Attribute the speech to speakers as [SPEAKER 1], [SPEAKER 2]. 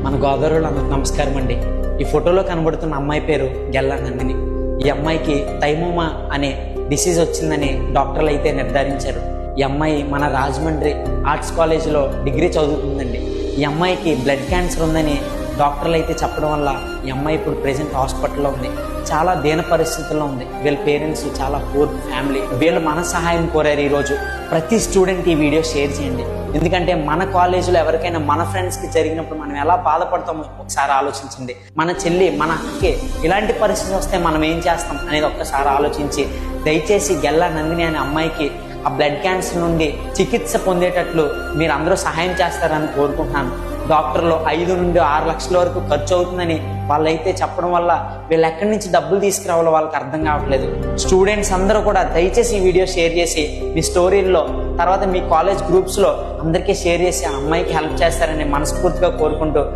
[SPEAKER 1] మన గోదావరిలో అందరికి నమస్కారం అండి. ఈ ఫోటోలో కనబడుతున్న అమ్మాయి పేరు గెల్లా నందిని. ఈ అమ్మాయికి థైమోమా అనే డిసీజ్ వచ్చిందని డాక్టర్లు అయితే నిర్ధారించారు. ఈ అమ్మాయి మన రాజమండ్రి ఆర్ట్స్ కాలేజీలో డిగ్రీ చదువుతుందండి. ఈ అమ్మాయికి బ్లడ్ క్యాన్సర్ ఉందని డాక్టర్లు అయితే చెప్పడం వల్ల ఈ అమ్మాయి ఇప్పుడు ప్రెజెంట్ హాస్పిటల్లో ఉంది. చాలా దీన పరిస్థితుల్లో ఉంది. వీళ్ళ పేరెంట్స్ చాలా పూర్ ఫ్యామిలీ. వీళ్ళు మన సహాయం కోరారు. ఈరోజు ప్రతి స్టూడెంట్ ఈ వీడియో షేర్ చేయండి. ఎందుకంటే మన కాలేజీలో ఎవరికైనా మన ఫ్రెండ్స్కి జరిగినప్పుడు మనం ఎలా బాధపడతామో ఒకసారి ఆలోచించండి. మన చెల్లి మన అక్కకి ఇలాంటి పరిస్థితి వస్తే మనం ఏం చేస్తాం అనేది ఒక్కసారి ఆలోచించి దయచేసి గెల్లా నందిని అనే అమ్మాయికి ఆ బ్లడ్ క్యాన్సర్ నుండి చికిత్స పొందేటట్లు మీరు అందరూ సహాయం చేస్తారని కోరుకుంటున్నాను. డాక్టర్లు 5 నుండి 6 లక్షల వరకు ఖర్చు అవుతుందని వాళ్ళైతే చెప్పడం వల్ల వీళ్ళు ఎక్కడి నుంచి డబ్బులు తీసుకురావాలో వాళ్ళకి అర్థం కావట్లేదు. స్టూడెంట్స్ అందరూ కూడా దయచేసి ఈ వీడియో షేర్ చేసి మీ స్టోరీల్లో తర్వాత మీ కాలేజ్ గ్రూప్స్లో అందరికీ షేర్ చేసి ఆ అమ్మాయికి హెల్ప్ చేస్తారని మనస్ఫూర్తిగా కోరుకుంటూ